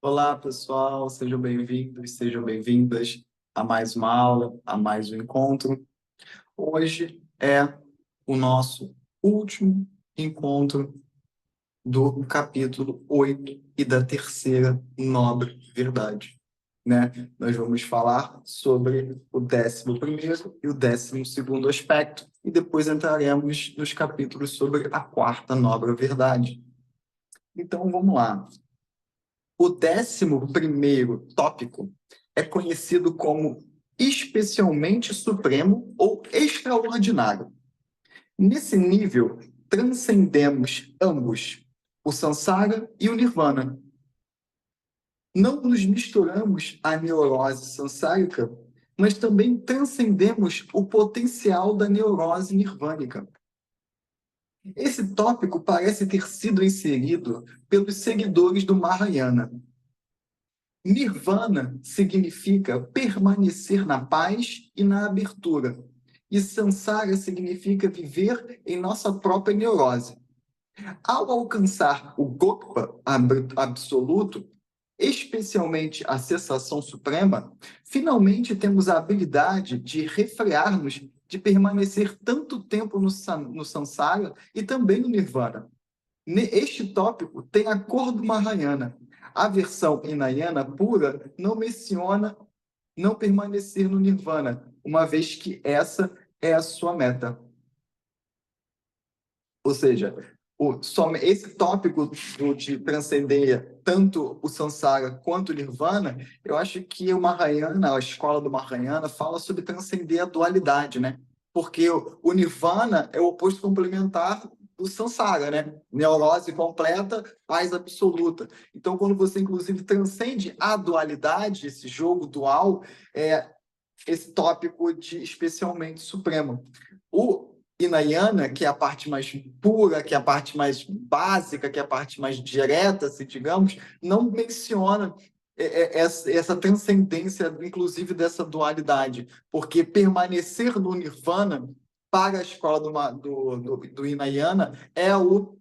Olá, pessoal, sejam bem-vindos, sejam bem-vindas a mais uma aula, a mais um encontro. Hoje é o nosso último encontro do capítulo 8 e da terceira nobre verdade, né? Nós vamos falar sobre o 11º e o 12º aspecto, e depois entraremos nos capítulos sobre a quarta nobre verdade. Então, vamos lá. O 11º tópico é conhecido como especialmente supremo ou extraordinário. Nesse nível, transcendemos ambos, o samsara e o nirvana. Não nos misturamos à neurose samsárica, mas também transcendemos o potencial da neurose nirvânica. Esse tópico parece ter sido inserido pelos seguidores do Mahayana. Nirvana significa permanecer na paz e na abertura. E samsara significa viver em nossa própria neurose. Ao alcançar o Gokpa absoluto, especialmente a cessação suprema, finalmente temos a habilidade de refrear-nos de permanecer tanto tempo no samsara e também no nirvana. Este tópico tem a cor do Mahayana. A versão Hinayana pura não menciona não permanecer no Nirvana, uma vez que essa é a sua meta. Ou seja, esse tópico de transcender tanto o Samsara quanto o Nirvana, eu acho que o Mahayana, a escola do Mahayana, fala sobre transcender a dualidade, né? Porque o Nirvana é o oposto complementar do Samsara, né? Neurose completa, paz absoluta. Então, quando você, inclusive, transcende a dualidade, esse jogo dual, esse tópico de especialmente supremo. O Hinayana, que é a parte mais pura, que é a parte mais básica, que é a parte mais direta, se digamos, não menciona essa transcendência, inclusive dessa dualidade, porque permanecer no Nirvana, para a escola do Hinayana, é o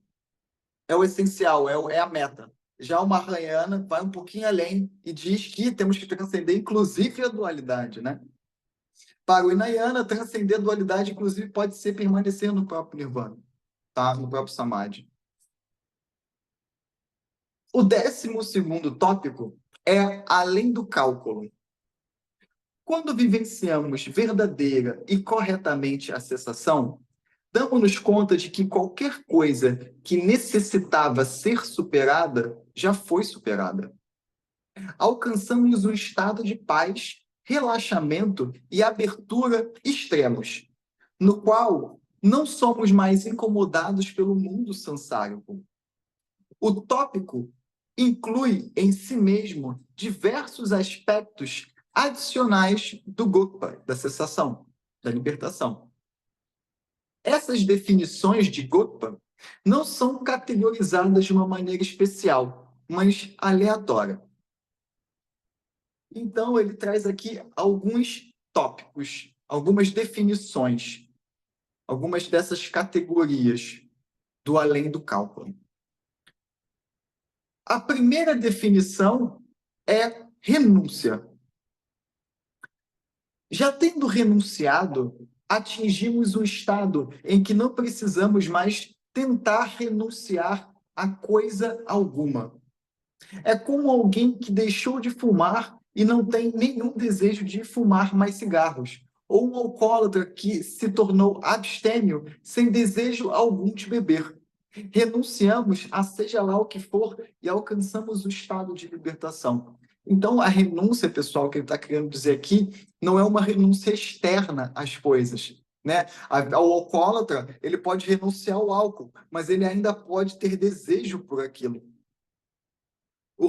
essencial, é a meta. Já o Mahayana vai um pouquinho além e diz que temos que transcender, inclusive, a dualidade, né? Para o Hinayana, transcender a dualidade, inclusive, pode ser permanecer no próprio Nirvana, tá? No próprio Samadhi. O 12º tópico é além do cálculo. Quando vivenciamos verdadeira e corretamente a cessação, damos-nos conta de que qualquer coisa que necessitava ser superada já foi superada. Alcançamos um estado de paz, relaxamento e abertura extremos, no qual não somos mais incomodados pelo mundo sansárico. O tópico inclui em si mesmo diversos aspectos adicionais do Gokpa, da cessação, da libertação. Essas definições de Gokpa não são categorizadas de uma maneira especial, mas aleatória. Então, ele traz aqui alguns tópicos, algumas definições, algumas dessas categorias do além do cálculo. A primeira definição é renúncia. Já tendo renunciado, atingimos um estado em que não precisamos mais tentar renunciar a coisa alguma. É como alguém que deixou de fumar e não tem nenhum desejo de fumar mais cigarros. Ou um alcoólatra que se tornou abstêmio sem desejo algum de beber. Renunciamos a seja lá o que for e alcançamos o estado de libertação. Então, a renúncia, pessoal, que ele está querendo dizer aqui, não é uma renúncia externa às coisas. Né? O alcoólatra, ele pode renunciar ao álcool, mas ele ainda pode ter desejo por aquilo.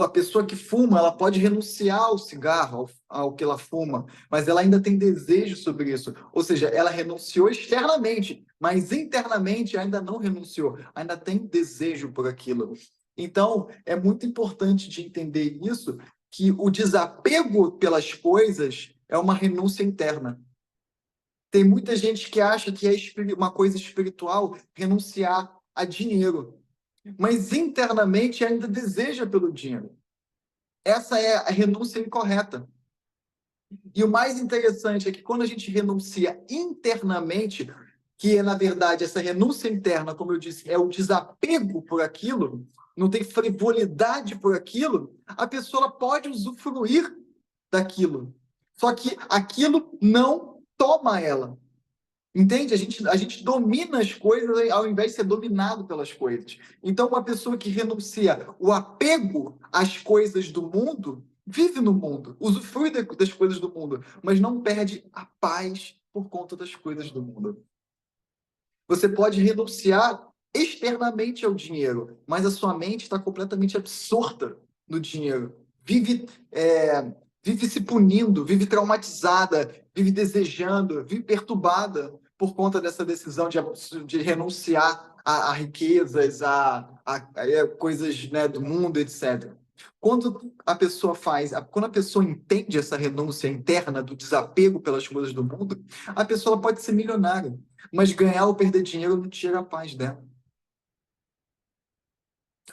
A pessoa que fuma, ela pode renunciar ao cigarro, ao que ela fuma, mas ela ainda tem desejo sobre isso. Ou seja, ela renunciou externamente, mas internamente ainda não renunciou, ainda tem desejo por aquilo. Então, é muito importante de entender isso, que o desapego pelas coisas é uma renúncia interna. Tem muita gente que acha que é uma coisa espiritual renunciar a dinheiro, mas internamente ainda deseja pelo dinheiro. Essa é a renúncia incorreta. E o mais interessante é que quando a gente renuncia internamente, que é, na verdade, essa renúncia interna, como eu disse, é o desapego por aquilo, não tem frivolidade por aquilo, a pessoa pode usufruir daquilo. Só que aquilo não toma ela. Entende? A gente domina as coisas ao invés de ser dominado pelas coisas. Então, uma pessoa que renuncia o apego às coisas do mundo, vive no mundo, usufrui das coisas do mundo, mas não perde a paz por conta das coisas do mundo. Você pode renunciar externamente ao dinheiro, mas a sua mente está completamente absorta no dinheiro. Vive se punindo, vive traumatizada, vive desejando, vive perturbada por conta dessa decisão de renunciar a riquezas, a coisas, né, do mundo, etc. Quando a pessoa entende essa renúncia interna do desapego pelas coisas do mundo, a pessoa pode ser milionária, mas ganhar ou perder dinheiro não tira a paz dela.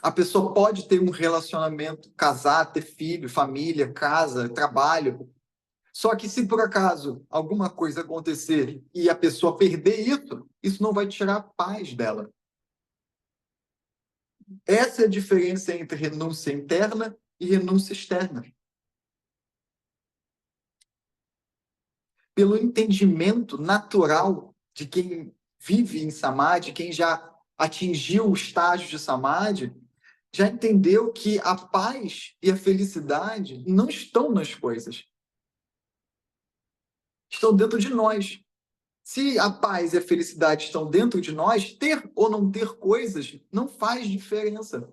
A pessoa pode ter um relacionamento, casar, ter filho, família, casa, trabalho. Só que se por acaso alguma coisa acontecer e a pessoa perder isso não vai tirar a paz dela. Essa é a diferença entre renúncia interna e renúncia externa. Pelo entendimento natural de quem vive em Samadhi, quem já atingiu o estágio de Samadhi, já entendeu que a paz e a felicidade não estão nas coisas, estão dentro de nós. Se a paz e a felicidade estão dentro de nós, ter ou não ter coisas não faz diferença.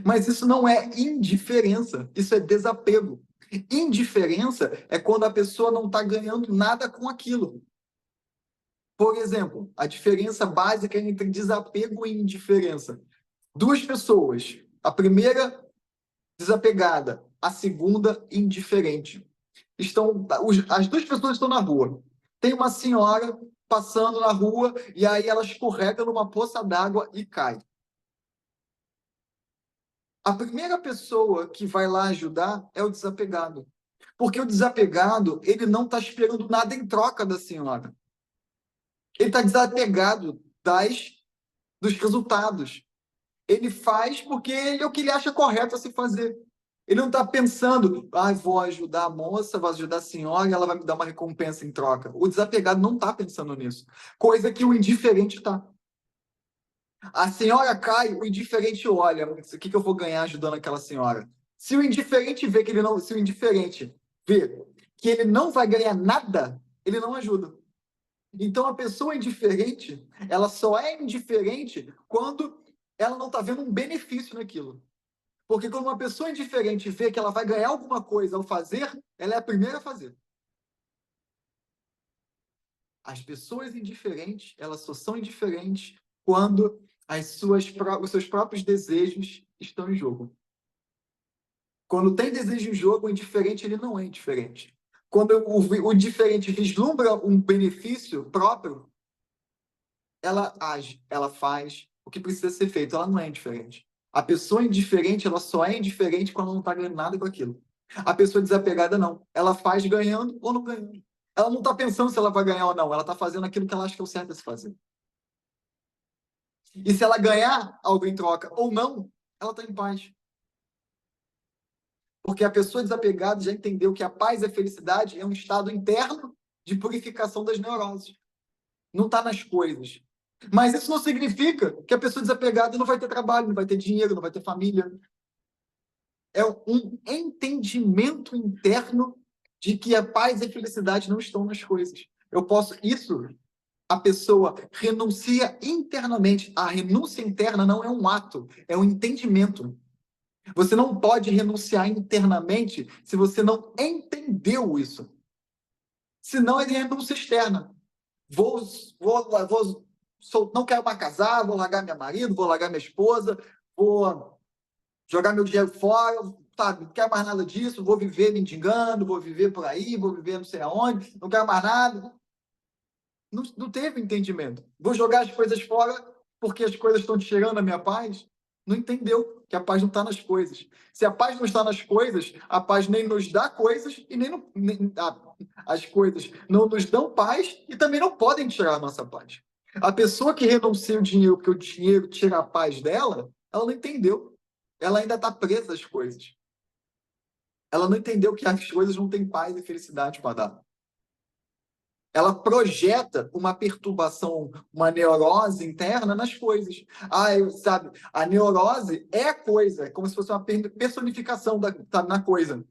Mas isso não é indiferença, isso é desapego. Indiferença é quando a pessoa não está ganhando nada com aquilo. Por exemplo, a diferença básica entre desapego e indiferença. Duas pessoas, a primeira desapegada, a segunda indiferente. As duas pessoas estão na rua. Tem uma senhora passando na rua e aí ela escorrega numa poça d'água e cai. A primeira pessoa que vai lá ajudar é o desapegado. Porque o desapegado, ele não está esperando nada em troca da senhora. Ele está desapegado dos resultados. Ele faz porque é o que ele acha correto a se fazer. Ele não está pensando, vou ajudar a moça, vou ajudar a senhora e ela vai me dar uma recompensa em troca. O desapegado não está pensando nisso. Coisa que o indiferente está. A senhora cai, o indiferente olha, o que eu vou ganhar ajudando aquela senhora? Se o indiferente vê que ele não, se o indiferente vê que ele não vai ganhar nada, ele não ajuda. Então a pessoa indiferente, ela só é indiferente quando ela não está vendo um benefício naquilo. Porque quando uma pessoa indiferente vê que ela vai ganhar alguma coisa ao fazer, ela é a primeira a fazer. As pessoas indiferentes, elas só são indiferentes quando os seus próprios desejos estão em jogo. Quando tem desejo em jogo, o indiferente ele não é indiferente. Quando o indiferente vislumbra um benefício próprio, ela age, ela faz o que precisa ser feito, ela não é indiferente. A pessoa indiferente, ela só é indiferente quando não está ganhando nada com aquilo. A pessoa desapegada, não. Ela faz ganhando ou não ganhando. Ela não está pensando se ela vai ganhar ou não. Ela está fazendo aquilo que ela acha que é o certo a se fazer. E se ela ganhar algo em troca ou não, ela está em paz. Porque a pessoa desapegada já entendeu que a paz e a felicidade é um estado interno de purificação das neuroses. Não está nas coisas. Mas isso não significa que a pessoa desapegada não vai ter trabalho, não vai ter dinheiro, não vai ter família. É um entendimento interno de que a paz e a felicidade não estão nas coisas. A pessoa renuncia internamente. A renúncia interna não é um ato, é um entendimento. Você não pode renunciar internamente se você não entendeu isso. Senão é renúncia externa. Não quero mais casar, vou largar meu marido, vou largar minha esposa, vou jogar meu dinheiro fora, sabe? Não quero mais nada disso, vou viver mendigando, vou viver por aí, vou viver não sei aonde, não quero mais nada. Não teve entendimento. Vou jogar as coisas fora porque as coisas estão tirando a minha paz. Não entendeu que a paz não está nas coisas. Se a paz não está nas coisas, a paz nem nos dá coisas e as coisas não nos dão paz e também não podem tirar a nossa paz. A pessoa que renuncia o dinheiro porque o dinheiro tira a paz dela, ela não entendeu. Ela ainda está presa às coisas. Ela não entendeu que as coisas não têm paz e felicidade para dar. Ela projeta uma perturbação, uma neurose interna nas coisas. Sabe, a neurose é a coisa, é como se fosse uma personificação na coisa.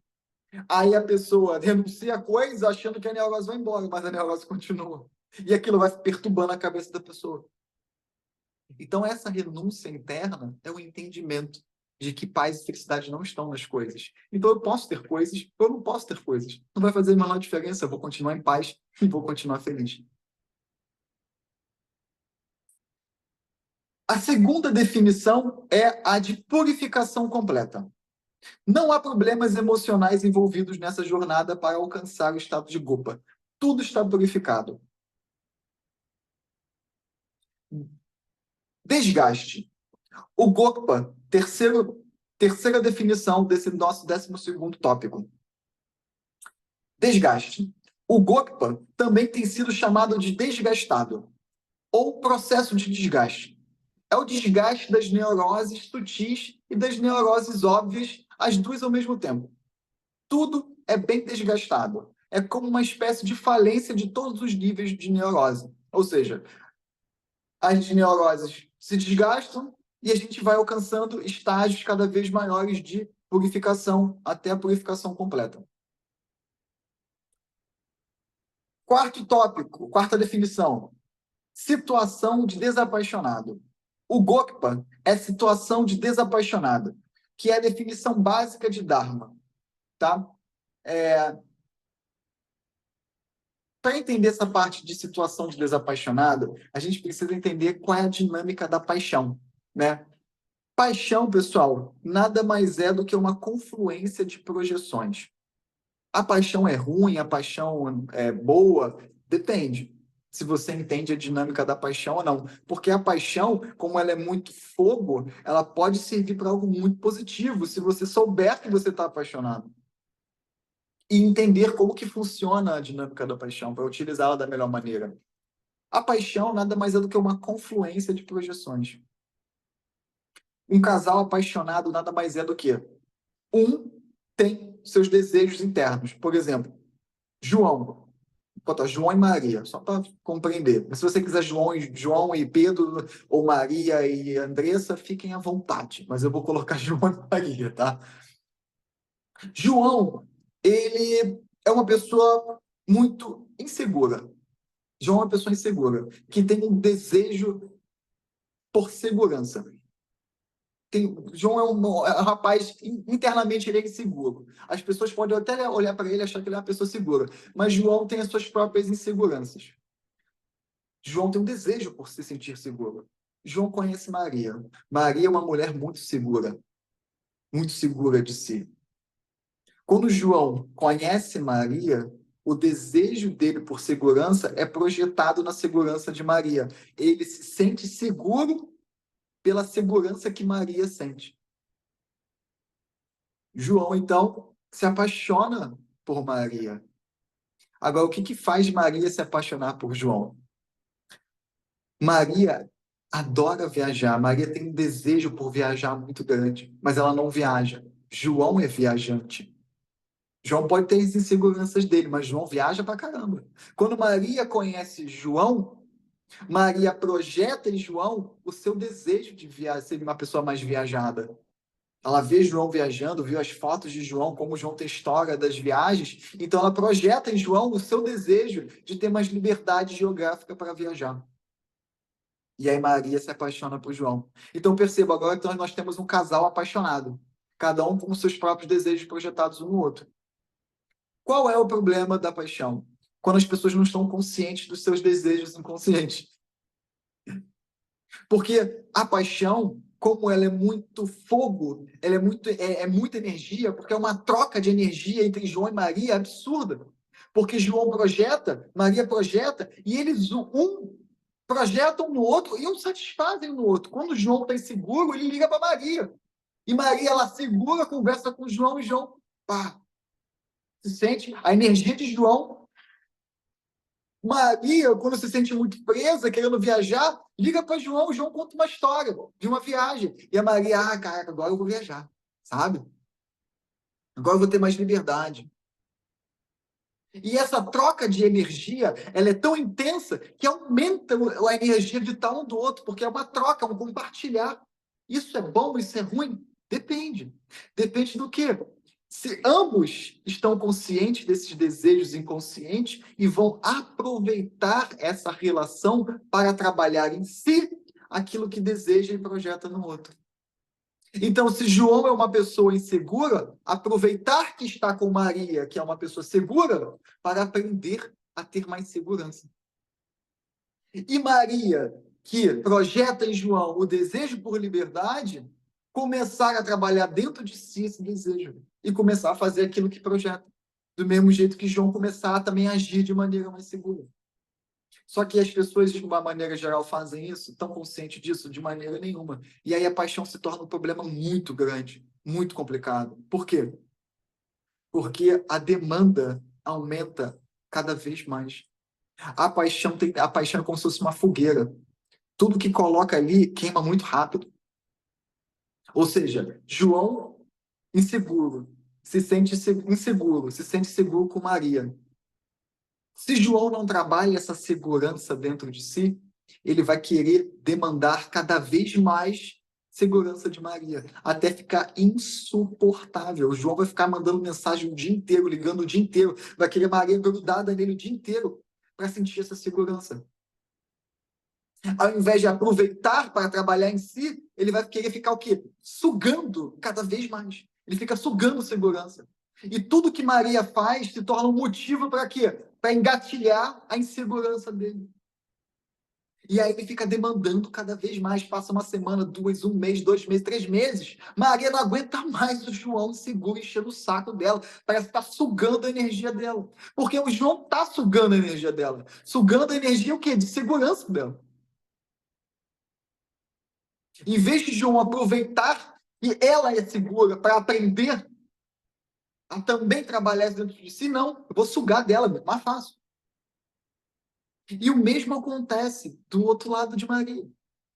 Aí a pessoa renuncia a coisa achando que a neurose vai embora, mas a neurose continua. E aquilo vai perturbando a cabeça da pessoa. Então, essa renúncia interna é o entendimento de que paz e felicidade não estão nas coisas. Então, eu posso ter coisas, ou eu não posso ter coisas. Não vai fazer a menor diferença, eu vou continuar em paz e vou continuar feliz. A segunda definição é a de purificação completa. Não há problemas emocionais envolvidos nessa jornada para alcançar o estado de Gopa. Tudo está purificado. Desgaste. O Gopa, terceira definição desse nosso 12º tópico. Desgaste. O Gopa também tem sido chamado de desgastado, ou processo de desgaste. É o desgaste das neuroses sutis e das neuroses óbvias, as duas ao mesmo tempo. Tudo é bem desgastado. É como uma espécie de falência de todos os níveis de neurose. Ou seja, as neuroses se desgastam e a gente vai alcançando estágios cada vez maiores de purificação até a purificação completa. Quarto tópico, quarta definição. Situação de desapaixonado. O Gokpa é situação de desapaixonado, que é a definição básica de Dharma. Tá? Para entender essa parte de situação de desapaixonado, a gente precisa entender qual é a dinâmica da paixão, né? Paixão, pessoal, nada mais é do que uma confluência de projeções. A paixão é ruim, a paixão é boa, depende se você entende a dinâmica da paixão ou não. Porque a paixão, como ela é muito fogo, ela pode servir para algo muito positivo, se você souber que você está apaixonado. E entender como que funciona a dinâmica da paixão, para utilizá-la da melhor maneira. A paixão nada mais é do que uma confluência de projeções. Um casal apaixonado nada mais é do que um tem seus desejos internos. Por exemplo, João. Botar João e Maria, só para compreender. Mas se você quiser João e Pedro, ou Maria e Andressa, fiquem à vontade. Mas eu vou colocar João e Maria, tá? João, ele é uma pessoa muito insegura. João é uma pessoa insegura, que tem um desejo por segurança. João é um rapaz, internamente ele é inseguro. As pessoas podem até olhar para ele e achar que ele é uma pessoa segura, mas João tem as suas próprias inseguranças. João tem um desejo por se sentir seguro. João conhece Maria. Maria é uma mulher muito segura de si. Quando João conhece Maria, o desejo dele por segurança é projetado na segurança de Maria. Ele se sente seguro pela segurança que Maria sente. João, então, se apaixona por Maria. Agora, o que faz Maria se apaixonar por João? Maria adora viajar. Maria tem um desejo por viajar muito grande, mas ela não viaja. João é viajante. João pode ter as inseguranças dele, mas João viaja pra caramba. Quando Maria conhece João, Maria projeta em João o seu desejo de ser uma pessoa mais viajada. Ela vê João viajando, viu as fotos de João, como João tem história das viagens, então ela projeta em João o seu desejo de ter mais liberdade geográfica para viajar. E aí Maria se apaixona por João. Então perceba, agora então nós temos um casal apaixonado, cada um com seus próprios desejos projetados um no outro. Qual é o problema da paixão? Quando as pessoas não estão conscientes dos seus desejos inconscientes. Porque a paixão, como ela é muito fogo, ela é muita energia, porque é uma troca de energia entre João e Maria absurda. Porque João projeta, Maria projeta, e eles projetam no outro e um satisfazem no outro. Quando João está inseguro, ele liga para Maria. E Maria, ela segura, conversa com João, e João, pá, se sente a energia de João. Maria, quando se sente muito presa, querendo viajar, liga para João, João conta uma história de uma viagem. E a Maria, caraca, agora eu vou viajar, sabe? Agora eu vou ter mais liberdade. E essa troca de energia, ela é tão intensa que aumenta a energia vital um do outro, porque é uma troca, um compartilhar. Isso é bom, isso é ruim? Depende. Depende do quê? Se ambos estão conscientes desses desejos inconscientes e vão aproveitar essa relação para trabalhar em si aquilo que deseja e projeta no outro. Então, se João é uma pessoa insegura, aproveitar que está com Maria, que é uma pessoa segura, para aprender a ter mais segurança. E Maria, que projeta em João o desejo por liberdade, começar a trabalhar dentro de si esse desejo e começar a fazer aquilo que projeta. Do mesmo jeito que João começar a também agir de maneira mais segura. Só que as pessoas, de uma maneira geral, fazem isso, estão conscientes disso de maneira nenhuma. E aí a paixão se torna um problema muito grande, muito complicado. Por quê? Porque a demanda aumenta cada vez mais. A paixão é como se fosse uma fogueira. Tudo que coloca ali queima muito rápido. Ou seja, João inseguro, se sente seguro com Maria. Se João não trabalha essa segurança dentro de si, ele vai querer demandar cada vez mais segurança de Maria, até ficar insuportável. O João vai ficar mandando mensagem o dia inteiro, ligando o dia inteiro, vai querer Maria grudada nele o dia inteiro para sentir essa segurança. Ao invés de aproveitar para trabalhar em si, ele vai querer ficar o quê? Sugando cada vez mais. Ele fica sugando segurança. E tudo que Maria faz se torna um motivo para quê? Para engatilhar a insegurança dele. E aí ele fica demandando cada vez mais. Passa uma semana, duas, um mês, 2 meses, 3 meses. Maria não aguenta mais o João inseguro enchendo o saco dela. Parece que está sugando a energia dela. Porque o João está sugando a energia dela. Sugando a energia o quê? De segurança dela. Em vez de João aproveitar que ela é segura para aprender a também trabalhar dentro de si, não, eu vou sugar dela, mais fácil. E o mesmo acontece do outro lado de Maria.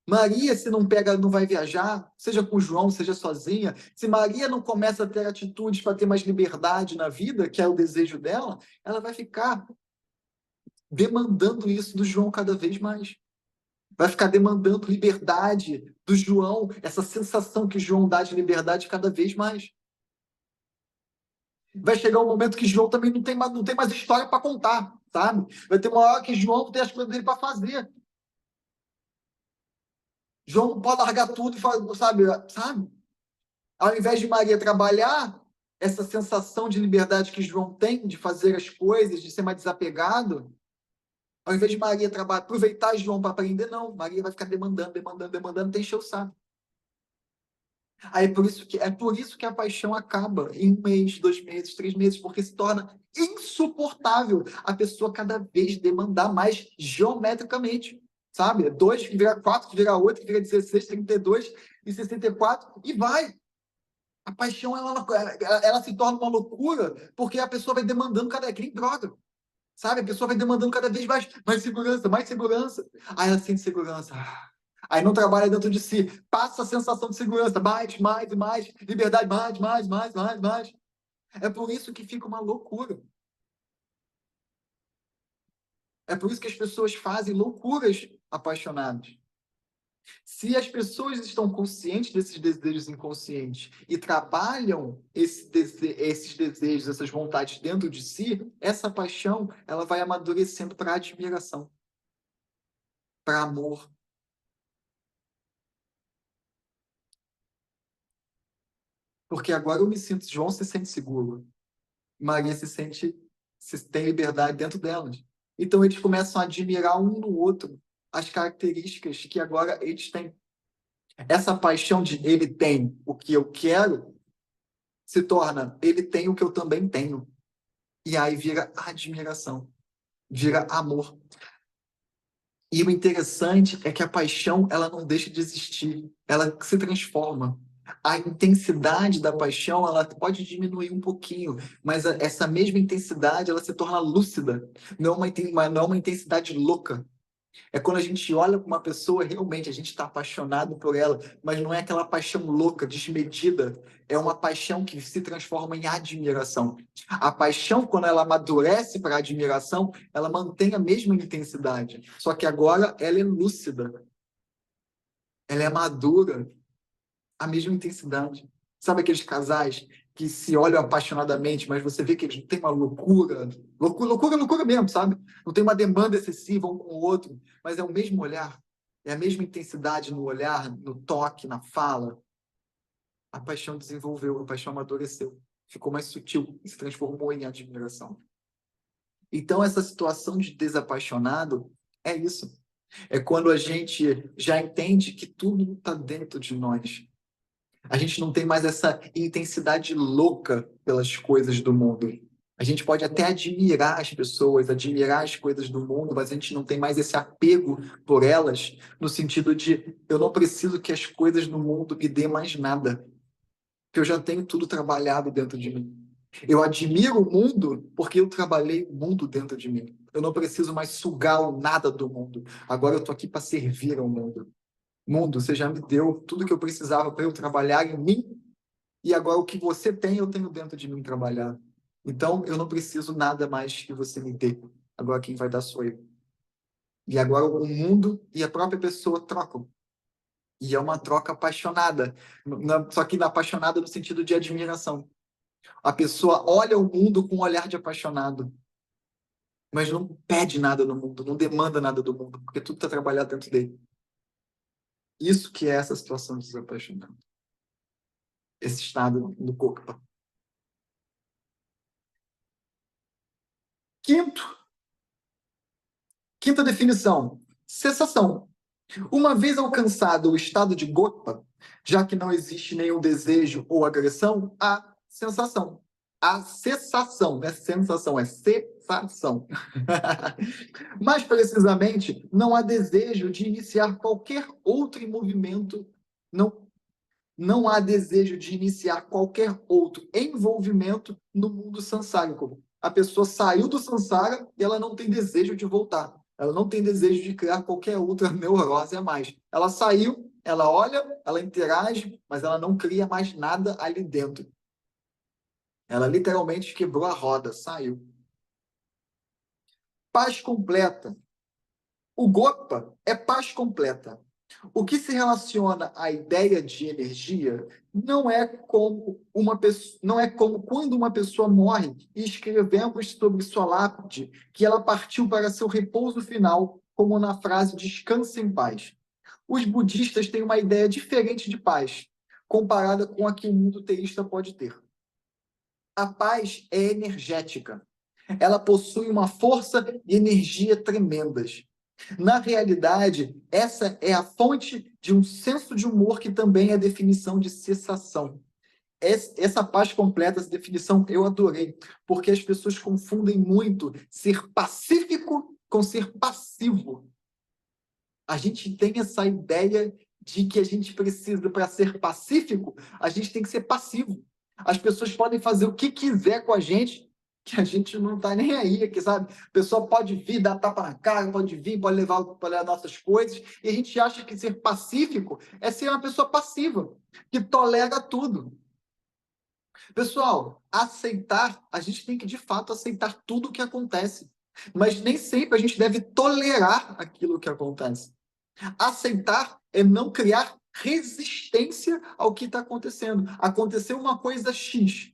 Maria, se não pega, não vai viajar, seja com João, seja sozinha. Se Maria não começa a ter atitudes para ter mais liberdade na vida, que é o desejo dela, ela vai ficar demandando isso do João cada vez mais. Vai ficar demandando liberdade do João, essa sensação que João dá de liberdade cada vez mais. Vai chegar um momento que João também não tem mais história para contar, sabe? Vai ter uma hora que João tem as coisas dele para fazer. João não pode largar tudo e fazer, sabe? Ao invés de Maria trabalhar essa sensação de liberdade que João tem de fazer as coisas, de ser mais desapegado, ao invés de Maria aproveitar João para aprender, não. Maria vai ficar demandando, demandando, demandando, até encher o saco. Aí é por isso que a paixão acaba em 1 mês, 2 meses, 3 meses, porque se torna insuportável a pessoa cada vez demandar mais geometricamente, sabe? 2 que vira 4, que vira 8, que vira 16, 32 e 64, e vai. A paixão, ela se torna uma loucura, porque a pessoa vai demandando cada vez, que nem droga, sabe? A pessoa vai demandando cada vez mais segurança, mais segurança. Aí ela sente segurança. Aí não trabalha dentro de si. Passa a sensação de segurança. Mais, mais e mais. Liberdade, mais, mais, mais, mais, mais. É por isso que fica uma loucura. É por isso que as pessoas fazem loucuras apaixonadas. Se as pessoas estão conscientes desses desejos inconscientes e trabalham esses desejos, essas vontades dentro de si, essa paixão ela vai amadurecendo para admiração, para amor. Porque agora eu me sinto, João se sente seguro, Maria tem liberdade dentro delas. Então eles começam a admirar um no outro as características que agora eles têm. Essa paixão de ele tem o que eu quero se torna ele tem o que eu também tenho. E aí vira admiração, vira amor. E o interessante é que a paixão ela não deixa de existir, ela se transforma. A intensidade da paixão, ela pode diminuir um pouquinho, mas essa mesma intensidade, ela se torna lúcida. Não é uma intensidade louca. É quando a gente olha para uma pessoa, realmente a gente está apaixonado por ela, mas não é aquela paixão louca, desmedida. É uma paixão que se transforma em admiração. A paixão, quando ela amadurece para a admiração, ela mantém a mesma intensidade. Só que agora ela é lúcida, ela é madura, a mesma intensidade. Sabe aqueles casais que se olham apaixonadamente, mas você vê que eles não têm uma loucura, loucura mesmo, sabe? Não tem uma demanda excessiva um com o outro, mas é o mesmo olhar, é a mesma intensidade no olhar, no toque, na fala. A paixão desenvolveu, a paixão amadureceu, ficou mais sutil e se transformou em admiração. Então, essa situação de desapaixonado é isso. É quando a gente já entende que tudo está dentro de nós. A gente não tem mais essa intensidade louca pelas coisas do mundo. A gente pode até admirar as pessoas, admirar as coisas do mundo, mas a gente não tem mais esse apego por elas, no sentido de eu não preciso que as coisas do mundo me dêem mais nada, porque eu já tenho tudo trabalhado dentro de mim. Eu admiro o mundo porque eu trabalhei o mundo dentro de mim. Eu não preciso mais sugar o nada do mundo. Agora eu estou aqui para servir ao mundo. Mundo, você já me deu tudo que eu precisava para eu trabalhar em mim, e agora o que você tem, eu tenho dentro de mim trabalhar. Então, eu não preciso nada mais que você me dê. Agora quem vai dar sou eu. E agora o mundo e a própria pessoa trocam. E é uma troca apaixonada. Só que apaixonada no sentido de admiração. A pessoa olha o mundo com um olhar de apaixonado, mas não pede nada no mundo, não demanda nada do mundo, porque tudo está trabalhado dentro dele. Isso que é essa situação de desapaixonado. Esse estado do corpo. Quinta definição: cessação. Uma vez alcançado o estado de gota, já que não existe nenhum desejo ou agressão, há sensação. A cessação, não é sensação, é cessação. Mais precisamente, não há desejo de iniciar qualquer outro movimento, não, não há desejo de iniciar qualquer outro envolvimento no mundo sansárico. A pessoa saiu do sansara e ela não tem desejo de voltar. Ela não tem desejo de criar qualquer outra neurose a mais. Ela saiu, ela olha, ela interage, mas ela não cria mais nada ali dentro. Ela literalmente quebrou a roda, saiu. Paz completa. O Gopa é paz completa. O que se relaciona à ideia de energia não é como quando uma pessoa morre e escrevemos sobre sua lápide que ela partiu para seu repouso final, como na frase descanse em paz. Os budistas têm uma ideia diferente de paz, comparada com a que o mundo teísta pode ter. A paz é energética. Ela possui uma força e energia tremendas. Na realidade, essa é a fonte de um senso de humor que também é a definição de cessação. Essa paz completa, essa definição, eu adorei, porque as pessoas confundem muito ser pacífico com ser passivo. A gente tem essa ideia de que a gente precisa, para ser pacífico, a gente tem que ser passivo. As pessoas podem fazer o que quiser com a gente, que a gente não está nem aí, que sabe? A pessoa pode vir, dar tapa na cara, pode vir, pode levar nossas coisas, e a gente acha que ser pacífico é ser uma pessoa passiva, que tolera tudo. Pessoal, aceitar, a gente tem que de fato aceitar tudo o que acontece, mas nem sempre a gente deve tolerar aquilo que acontece. Aceitar é não criar resistência ao que está acontecendo. Aconteceu uma coisa X.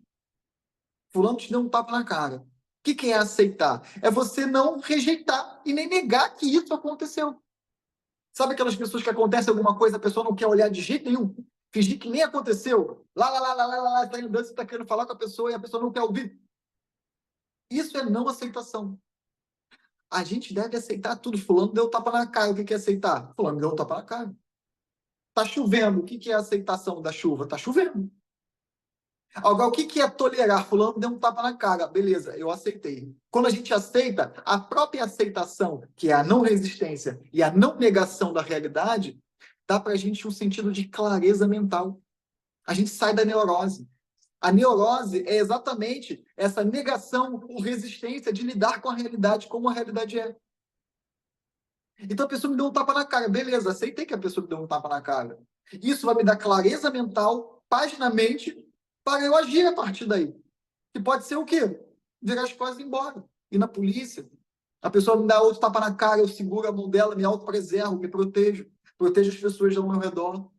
Fulano te deu um tapa na cara. O que é aceitar? É você não rejeitar e nem negar que isso aconteceu. Sabe aquelas pessoas que acontece alguma coisa, a pessoa não quer olhar de jeito nenhum? Fingir que nem aconteceu. Lá, está indo, você está querendo falar com a pessoa e a pessoa não quer ouvir. Isso é não aceitação. A gente deve aceitar tudo. Fulano deu um tapa na cara. O que é aceitar? Fulano deu um tapa na cara. Tá chovendo. O que é a aceitação da chuva? Tá chovendo. Agora, o que é tolerar? Fulano deu um tapa na cara. Beleza, eu aceitei. Quando a gente aceita, a própria aceitação, que é a não resistência e a não negação da realidade, dá para a gente um sentido de clareza mental. A gente sai da neurose. A neurose é exatamente essa negação ou resistência de lidar com a realidade como a realidade é. Então a pessoa me deu um tapa na cara. Beleza, aceitei que a pessoa me deu um tapa na cara. Isso vai me dar clareza mental, paz na mente, para eu agir a partir daí. Que pode ser o quê? Virar as costas e ir embora. Ir na polícia. A pessoa me dá outro tapa na cara, eu seguro a mão dela, me autopreservo, me protejo. Protejo as pessoas ao meu redor.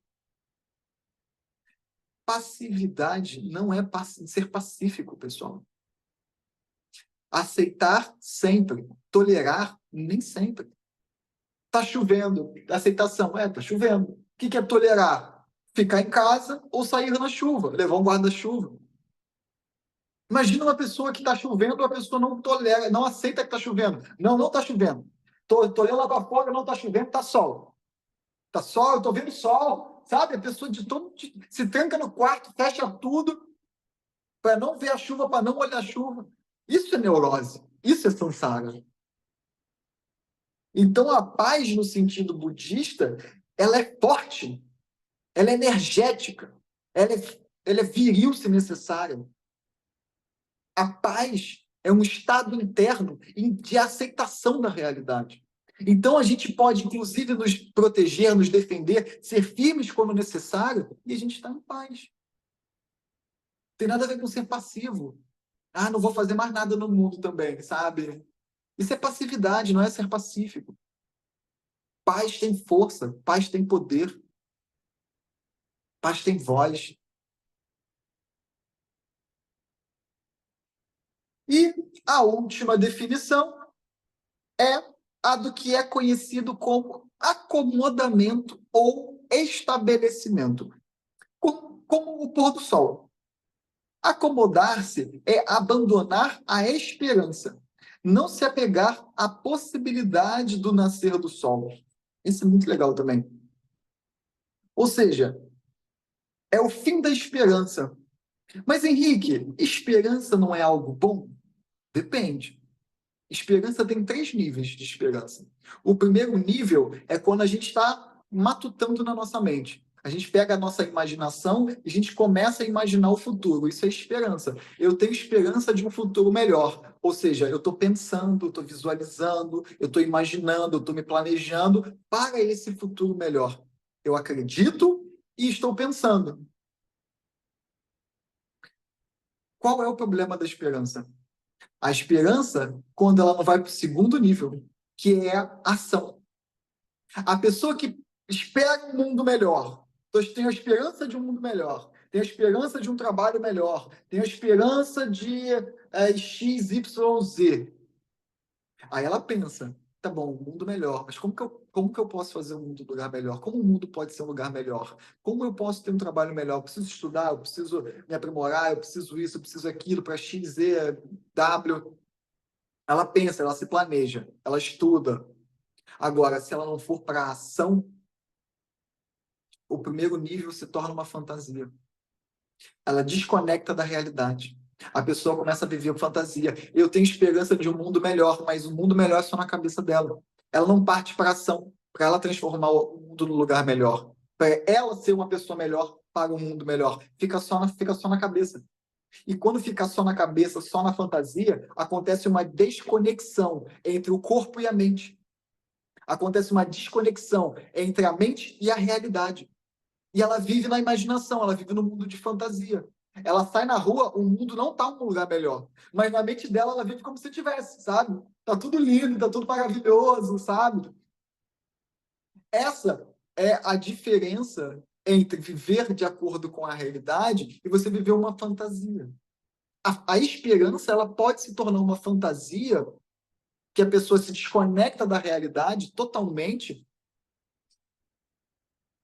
Passividade não é ser pacífico, pessoal. Aceitar sempre. Tolerar nem sempre. Tá chovendo. Aceitação. Tá chovendo. O que é tolerar? Ficar em casa ou sair na chuva, levar um guarda-chuva. Imagina uma pessoa que está chovendo, a pessoa não tolera, não aceita que está chovendo. Não, não está chovendo. Tô olhando lá para fora, não está chovendo, está sol. Está sol, eu estou vendo sol. Sabe? A pessoa se tranca no quarto, fecha tudo para não ver a chuva, para não olhar a chuva. Isso é neurose. Isso é samsara. Então, a paz, no sentido budista, ela é forte, ela é energética, ela é viril, se necessário. A paz é um estado interno de aceitação da realidade. Então, a gente pode, inclusive, nos proteger, nos defender, ser firmes quando necessário, e a gente está em paz. Não tem nada a ver com ser passivo. Ah, não vou fazer mais nada no mundo também, sabe? Isso é passividade, não é ser pacífico. Paz tem força, paz tem poder, paz tem voz. E a última definição é a do que é conhecido como acomodamento ou estabelecimento, como o pôr do sol. Acomodar-se é abandonar a esperança, não se apegar à possibilidade do nascer do sol. Isso é muito legal também. Ou seja, é o fim da esperança. Mas, Henrique, esperança não é algo bom? Depende. Esperança tem 3 níveis de esperança. O primeiro nível é quando a gente está matutando na nossa mente. A gente pega a nossa imaginação e a gente começa a imaginar o futuro. Isso é esperança. Eu tenho esperança de um futuro melhor. Ou seja, eu estou pensando, estou visualizando, eu estou imaginando, eu estou me planejando para esse futuro melhor. Eu acredito e estou pensando. Qual é o problema da esperança? A esperança, quando ela não vai para o segundo nível, que é a ação. A pessoa que espera um mundo melhor, tem a esperança de um mundo melhor, tem a esperança de um trabalho melhor, tem a esperança de X, Y, Z. Aí ela pensa, tá bom, um mundo melhor, mas como que eu posso fazer um mundo um lugar melhor? Como o mundo pode ser um lugar melhor? Como eu posso ter um trabalho melhor? Eu preciso estudar, eu preciso me aprimorar, eu preciso isso, eu preciso aquilo para X, Z, W. Ela pensa, ela se planeja, ela estuda. Agora, se ela não for para a ação, o primeiro nível se torna uma fantasia. Ela desconecta da realidade. A pessoa começa a viver fantasia. Eu tenho esperança de um mundo melhor, mas o mundo melhor é só na cabeça dela. Ela não parte para a ação, para ela transformar o mundo num lugar melhor. Para ela ser uma pessoa melhor para um mundo melhor. Fica só na cabeça. E quando fica só na cabeça, só na fantasia, acontece uma desconexão entre o corpo e a mente. Acontece uma desconexão entre a mente e a realidade. E ela vive na imaginação, ela vive no mundo de fantasia. Ela sai na rua, o mundo não está num lugar melhor. Mas na mente dela, ela vive como se tivesse, sabe? Tá tudo lindo, tá tudo maravilhoso, sabe? Essa é a diferença entre viver de acordo com a realidade e você viver uma fantasia. A esperança, ela pode se tornar uma fantasia que a pessoa se desconecta da realidade totalmente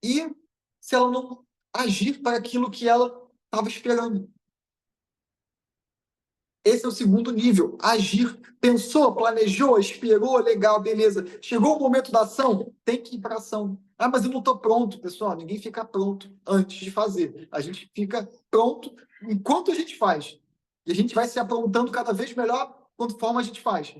e se ela não agir para aquilo que ela estava esperando. Esse é o segundo nível, agir. Pensou, planejou, esperou, legal, beleza. Chegou o momento da ação, tem que ir para a ação. Ah, mas eu não estou pronto, pessoal. Ninguém fica pronto antes de fazer. A gente fica pronto enquanto a gente faz. E a gente vai se aprontando cada vez melhor conforme a gente faz.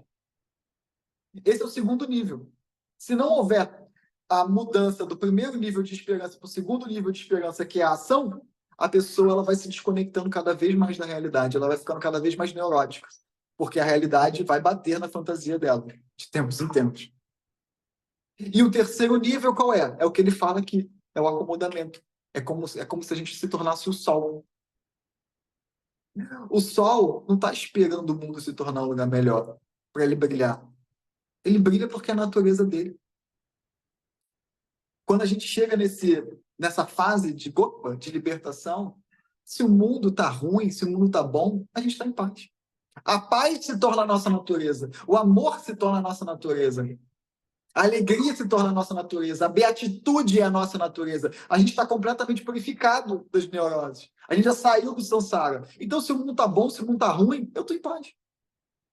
Esse é o segundo nível. Se não houver a mudança do primeiro nível de esperança para o segundo nível de esperança, que é a ação, a pessoa ela vai se desconectando cada vez mais da realidade, ela vai ficando cada vez mais neurótica, porque a realidade vai bater na fantasia dela, de tempos em tempos. E o terceiro nível qual é? É o que ele fala aqui, é o acomodamento. É como se a gente se tornasse o sol. O sol não está esperando o mundo se tornar um lugar melhor para ele brilhar. Ele brilha porque é a natureza dele. Quando a gente chega nessa fase de gopa, de libertação, se o mundo está ruim, se o mundo está bom, a gente está em paz. A paz se torna a nossa natureza. O amor se torna a nossa natureza. A alegria se torna a nossa natureza. A beatitude é a nossa natureza. A gente está completamente purificado das neuroses. A gente já saiu do samsara. Então, se o mundo está bom, se o mundo está ruim, eu estou em paz.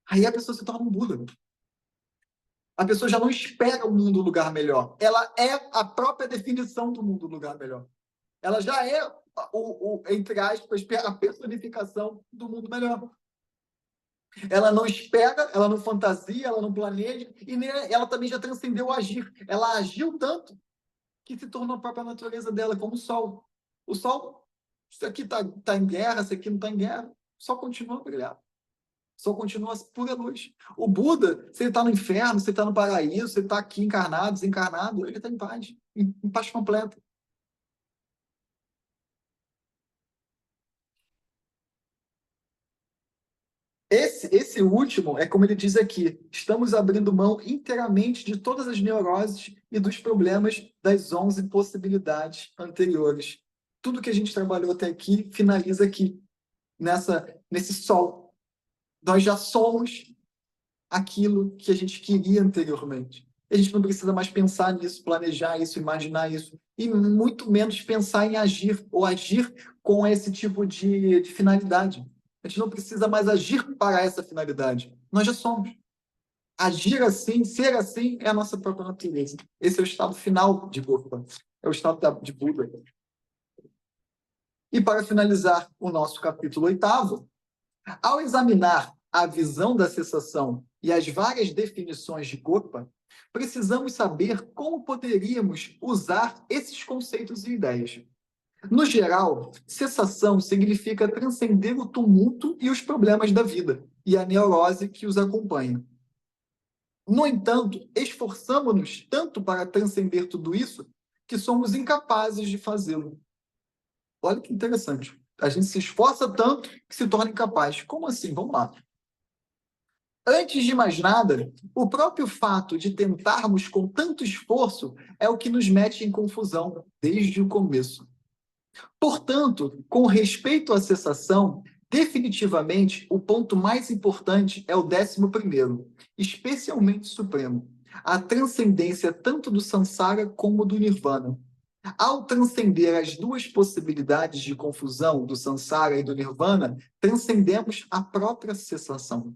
Aí a pessoa se torna um Buda. A pessoa já não espera o mundo um lugar melhor. Ela é a própria definição do mundo um lugar melhor. Ela já é, entre aspas, a personificação do mundo melhor. Ela não espera, ela não fantasia, ela não planeja, e nem, ela também já transcendeu o agir. Ela agiu tanto que se tornou a própria natureza dela, como o sol. O sol, isso aqui está em guerra, isso aqui não está em guerra, só continua a brilhar. Só continua a pura luz. O Buda, se ele está no inferno, se ele está no paraíso, se ele está aqui encarnado, desencarnado, ele está em paz, em paz completa. Esse último é como ele diz aqui: estamos abrindo mão inteiramente de todas as neuroses e dos problemas das 11 possibilidades anteriores. Tudo que a gente trabalhou até aqui finaliza aqui, nesse sol. Nós já somos aquilo que a gente queria anteriormente. A gente não precisa mais pensar nisso, planejar isso, imaginar isso, e muito menos pensar em agir, ou agir com esse tipo de finalidade. A gente não precisa mais agir para essa finalidade. Nós já somos. Agir assim, ser assim, é a nossa própria natureza. Esse é o estado final de Buda. É o estado de Buda. E para finalizar o nosso capítulo 8º, ao examinar a visão da cessação e as várias definições de Gopa, precisamos saber como poderíamos usar esses conceitos e ideias. No geral, cessação significa transcender o tumulto e os problemas da vida e a neurose que os acompanha. No entanto, esforçamos-nos tanto para transcender tudo isso que somos incapazes de fazê-lo. Olha que interessante. A gente se esforça tanto que se torna incapaz. Como assim? Vamos lá. Antes de mais nada, o próprio fato de tentarmos com tanto esforço é o que nos mete em confusão desde o começo. Portanto, com respeito à cessação, definitivamente o ponto mais importante é o 11º, especialmente supremo, a transcendência tanto do samsara como do nirvana. Ao transcender as duas possibilidades de confusão do samsara e do nirvana, transcendemos a própria cessação.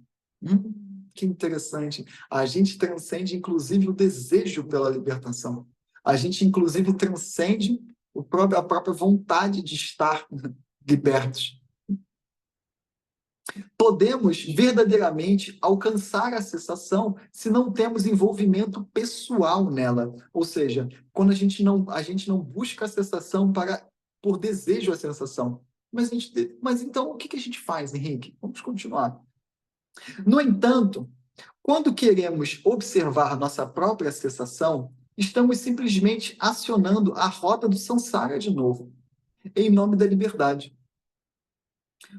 Que interessante. A gente transcende, inclusive, o desejo pela libertação. A gente, inclusive, transcende a própria vontade de estar libertos. Podemos verdadeiramente alcançar a cessação se não temos envolvimento pessoal nela. Ou seja, quando a gente não busca a cessação por desejo à sensação. Mas então, o que a gente faz, Henrique? Vamos continuar. No entanto, quando queremos observar nossa própria cessação, estamos simplesmente acionando a roda do samsara de novo, em nome da liberdade.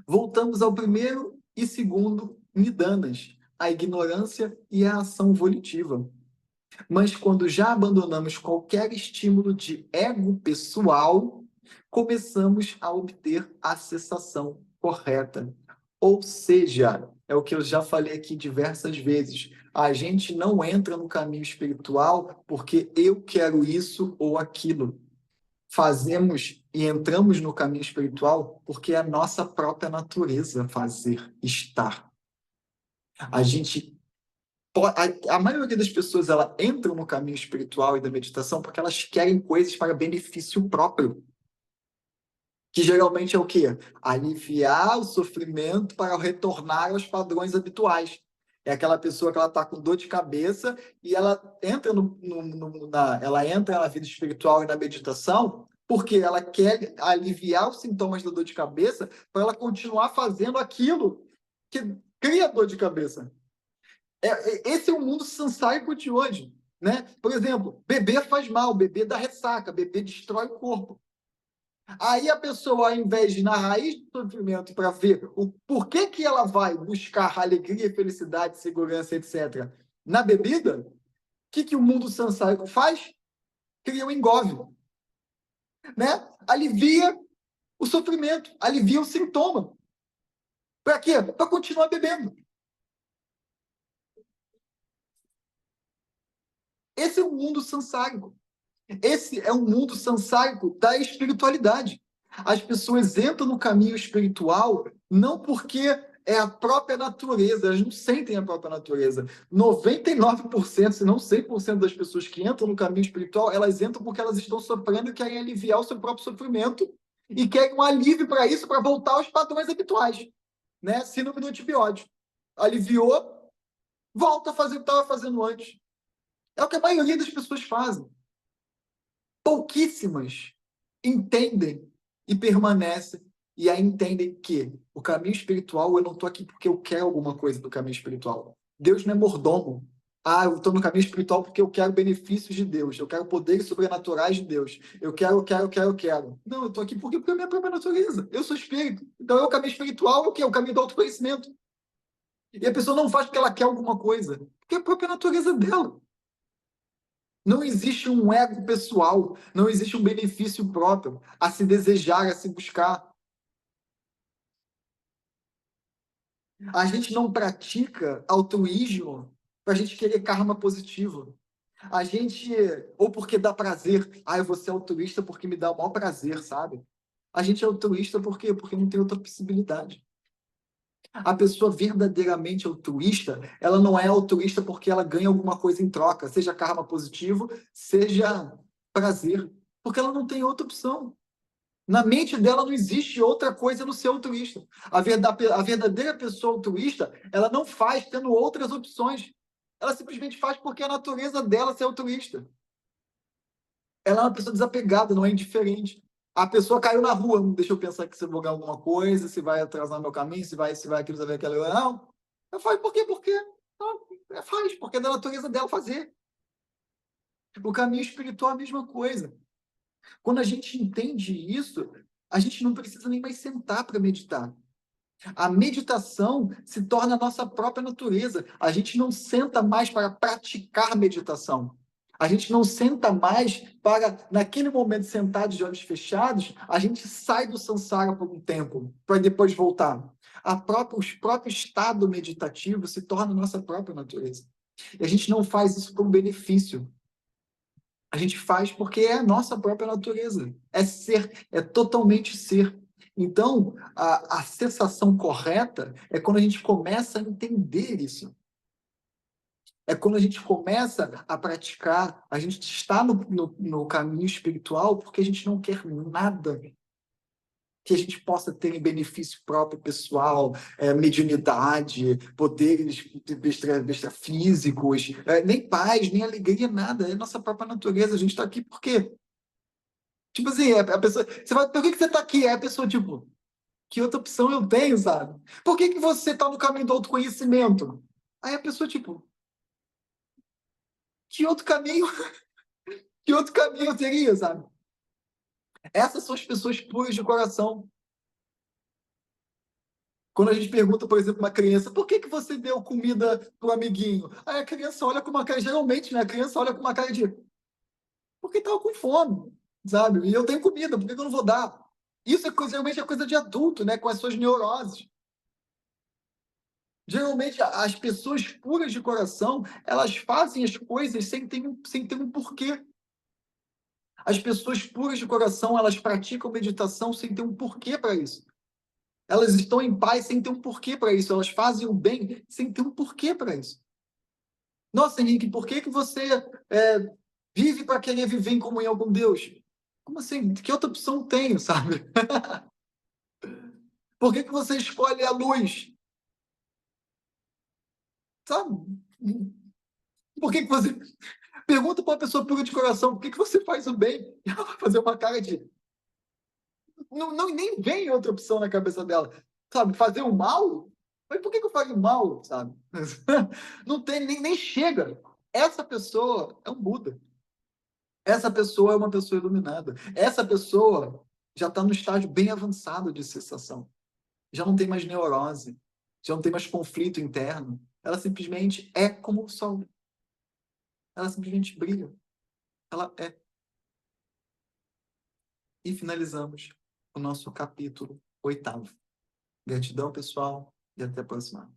Voltamos ao primeiro e segundo nidanas, a ignorância e a ação volitiva. Mas quando já abandonamos qualquer estímulo de ego pessoal, começamos a obter a cessação correta. Ou seja, é o que eu já falei aqui diversas vezes, a gente não entra no caminho espiritual porque eu quero isso ou aquilo. Fazemos e entramos no caminho espiritual porque é a nossa própria natureza fazer, estar. A gente a maioria das pessoas ela entra no caminho espiritual e da meditação porque elas querem coisas para benefício próprio. Que geralmente é o quê? Aliviar o sofrimento para retornar aos padrões habituais. É aquela pessoa que ela está com dor de cabeça e ela entra ela entra na vida espiritual e na meditação porque ela quer aliviar os sintomas da dor de cabeça para ela continuar fazendo aquilo que cria dor de cabeça. Esse é o mundo sansaico de hoje, né? Por exemplo, beber faz mal, beber dá ressaca, beber destrói o corpo. Aí a pessoa, ao invés de ir na raiz do sofrimento para ver o porquê que ela vai buscar alegria, felicidade, segurança, etc., na bebida, o que o mundo sansaico faz? Cria um engove, né? Alivia o sofrimento, alivia o sintoma. Para quê? Para continuar bebendo. Esse é o mundo sansárico. Esse é um mundo sansárico da espiritualidade. As pessoas entram no caminho espiritual não porque é a própria natureza, elas não sentem a própria natureza. 99%, se não 100% das pessoas que entram no caminho espiritual, elas entram porque elas estão sofrendo e querem aliviar o seu próprio sofrimento e querem um alívio para isso, para voltar aos padrões habituais, né? Síndrome do antibiótico. Aliviou, volta a fazer o que estava fazendo antes. É o que a maioria das pessoas fazem. Pouquíssimas entendem e permanecem e aí entendem que o caminho espiritual, eu não estou aqui porque eu quero alguma coisa do caminho espiritual. Deus não é mordomo. Ah, eu estou no caminho espiritual porque eu quero benefícios de Deus, eu quero poderes sobrenaturais de Deus, eu quero. Não, eu estou aqui porque é a minha própria natureza. Eu sou espírito. Então é o caminho espiritual, o que é o caminho do autoconhecimento. E a pessoa não faz porque ela quer alguma coisa, porque é a própria natureza dela. Não existe um ego pessoal, não existe um benefício próprio a se desejar, a se buscar. A gente não pratica altruísmo para a gente querer karma positivo. A gente, ou porque dá prazer, eu vou ser altruísta porque me dá o maior prazer, sabe? A gente é altruísta por quê? Porque não tem outra possibilidade. A pessoa verdadeiramente altruísta, ela não é altruísta porque ela ganha alguma coisa em troca, seja karma positivo, seja prazer, porque ela não tem outra opção. Na mente dela não existe outra coisa no ser altruísta. A verdadeira pessoa altruísta, ela não faz tendo outras opções. Ela simplesmente faz porque é a natureza dela ser altruísta. Ela é uma pessoa desapegada, não é indiferente. A pessoa caiu na rua, não deixa eu pensar que se eu vou ganhar alguma coisa, se vai atrasar meu caminho, se vai aquilo, se vai aquilo. Não. Eu falo, por quê? Porque faz, porque é da natureza dela fazer. O caminho espiritual é a mesma coisa. Quando a gente entende isso, a gente não precisa nem mais sentar para meditar. A meditação se torna a nossa própria natureza. A gente não senta mais para praticar meditação. A gente não senta mais para, naquele momento, sentado de olhos fechados, a gente sai do samsara por um tempo, para depois voltar. O próprio estado meditativo se torna a nossa própria natureza. E a gente não faz isso por benefício. A gente faz porque é a nossa própria natureza. É ser, é totalmente ser. Então, a sensação correta é quando a gente começa a entender isso. É quando a gente começa a praticar, a gente está no caminho espiritual porque a gente não quer nada que a gente possa ter em benefício próprio, pessoal, mediunidade, poderes extrafísicos, nem paz, nem alegria, nada. É nossa própria natureza. A gente está aqui porque, tipo assim, a pessoa. Você vai, por que você está aqui? É a pessoa, tipo, que outra opção eu tenho, sabe? Por que você está no caminho do autoconhecimento? Aí a pessoa, tipo, que outro caminho, que outro caminho eu teria, sabe? Essas são as pessoas puras de coração. Quando a gente pergunta, por exemplo, uma criança, por que você deu comida para o amiguinho? Aí a criança olha com uma cara, geralmente, né? A criança olha com uma cara de, porque estava com fome, sabe? E eu tenho comida, por que eu não vou dar? Isso geralmente é coisa de adulto, né? Com as suas neuroses. Geralmente, as pessoas puras de coração, elas fazem as coisas sem ter um porquê. As pessoas puras de coração, elas praticam meditação sem ter um porquê para isso. Elas estão em paz sem ter um porquê para isso. Elas fazem o bem sem ter um porquê para isso. Nossa, Henrique, por que você vive para querer viver em comunhão com Deus? Como assim? Que outra opção tenho, sabe? Por que você escolhe a luz? Sabe? Por que você... Pergunta para uma pessoa pura de coração, por que você faz o bem? E ela vai fazer uma cara de, Nem vem outra opção na cabeça dela. Sabe, fazer o mal? Mas por que eu faço o mal, sabe? Não tem, nem chega. Essa pessoa é um Buda. Essa pessoa é uma pessoa iluminada. Essa pessoa já está no estágio bem avançado de cessação. Já não tem mais neurose. Já não tem mais conflito interno. Ela simplesmente é como o sol. Ela simplesmente brilha. Ela é. E finalizamos o nosso capítulo 8º. Gratidão, pessoal, e até a próxima.